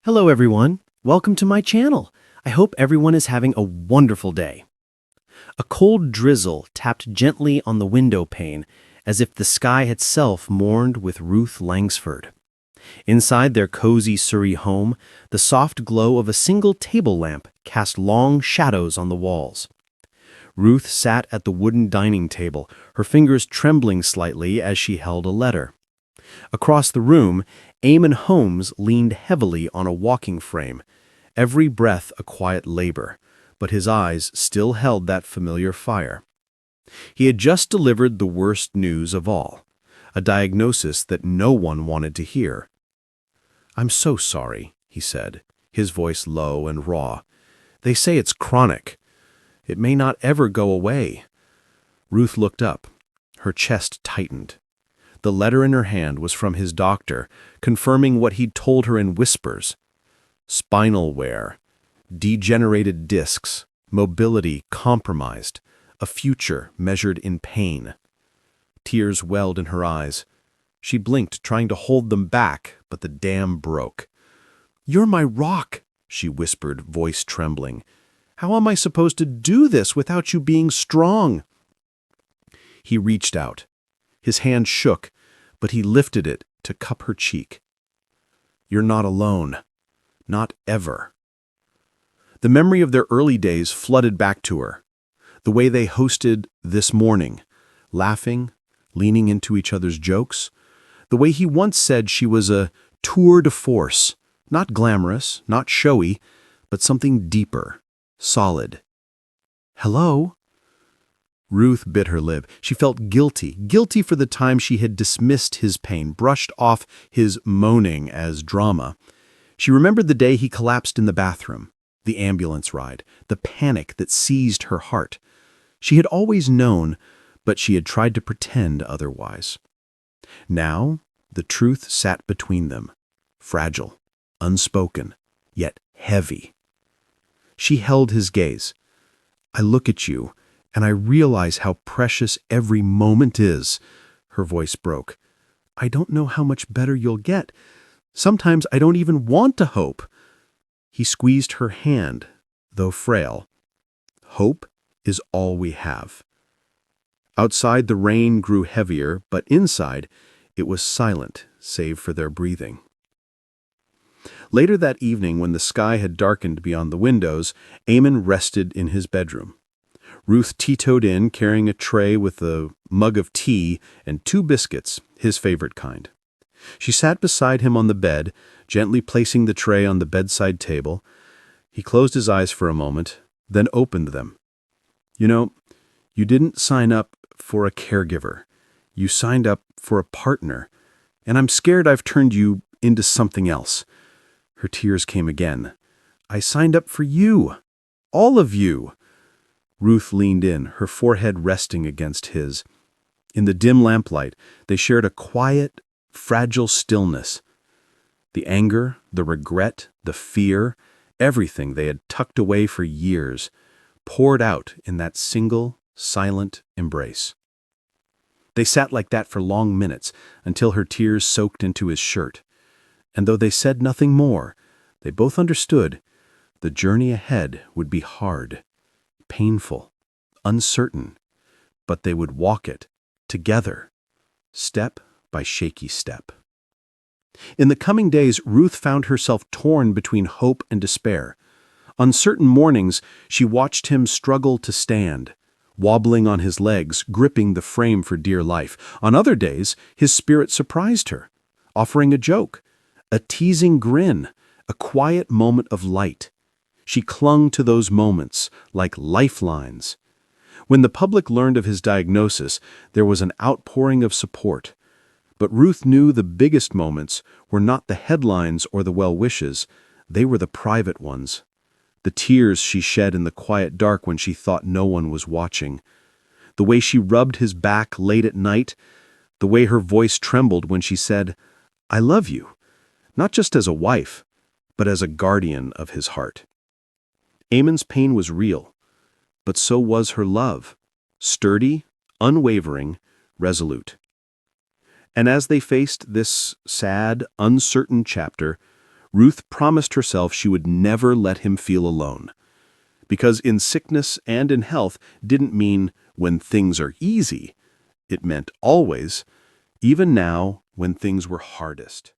Hello everyone, welcome to my channel. I hope everyone is having a wonderful day. A cold drizzle tapped gently on the window pane as if the sky itself mourned with Ruth Langsford. Inside their cozy Surrey home, the soft glow of a single table lamp cast long shadows on the walls. Ruth sat at the wooden dining table, her fingers trembling slightly as she held a letter. Across the room, Eamonn Holmes leaned heavily on a walking frame, every breath a quiet labor, but his eyes still held that familiar fire. He had just delivered the worst news of all, a diagnosis that no one wanted to hear. "I'm so sorry," he said, his voice low and raw. "They say it's chronic. It may not ever go away." Ruth looked up. Her chest tightened. The letter in her hand was from his doctor, confirming what he'd told her in whispers. Spinal wear, degenerated discs, mobility compromised, a future measured in pain. Tears welled in her eyes. She blinked, trying to hold them back, but the dam broke. "You're my rock," she whispered, voice trembling. "How am I supposed to do this without you being strong?" He reached out. His hand shook, but he lifted it to cup her cheek. "You're not alone. Not ever." The memory of their early days flooded back to her. The way they hosted This Morning, laughing, leaning into each other's jokes. The way he once said she was a tour de force, not glamorous, not showy, but something deeper, solid. "Hello?" Ruth bit her lip. She felt guilty for the time she had dismissed his pain, brushed off his moaning as drama. She remembered the day he collapsed in the bathroom, the ambulance ride, the panic that seized her heart. She had always known, but she had tried to pretend otherwise. Now, the truth sat between them, fragile, unspoken, yet heavy. She held his gaze. "I look at you, and I realize how precious every moment is," her voice broke. "I don't know how much better you'll get. Sometimes I don't even want to hope." He squeezed her hand, though frail. "Hope is all we have." Outside, the rain grew heavier, but inside, it was silent, save for their breathing. Later that evening, when the sky had darkened beyond the windows, Eamonn rested in his bedroom. Ruth tiptoed in, carrying a tray with a mug of tea and 2 biscuits, his favorite kind. She sat beside him on the bed, gently placing the tray on the bedside table. He closed his eyes for a moment, then opened them. "You know, you didn't sign up for a caregiver. You signed up for a partner, and I'm scared I've turned you into something else." Her tears came again. "I signed up for you. All of you." Ruth leaned in, her forehead resting against his. In the dim lamplight, they shared a quiet, fragile stillness. The anger, the regret, the fear, everything they had tucked away for years, poured out in that single, silent embrace. They sat like that for long minutes, until her tears soaked into his shirt. And though they said nothing more, they both understood the journey ahead would be hard, painful, uncertain, but they would walk it together, step by shaky step. In the coming days, Ruth found herself torn between hope and despair. On certain mornings, she watched him struggle to stand, wobbling on his legs, gripping the frame for dear life. On other days, his spirit surprised her, offering a joke, a teasing grin, a quiet moment of light. She clung to those moments like lifelines. When the public learned of his diagnosis, there was an outpouring of support. But Ruth knew the biggest moments were not the headlines or the well-wishes, they were the private ones. The tears she shed in the quiet dark when she thought no one was watching. The way she rubbed his back late at night. The way her voice trembled when she said, "I love you," not just as a wife, but as a guardian of his heart. Eamonn's pain was real, but so was her love, sturdy, unwavering, resolute. And as they faced this sad, uncertain chapter, Ruth promised herself she would never let him feel alone. Because in sickness and in health didn't mean when things are easy. It meant always, even now when things were hardest.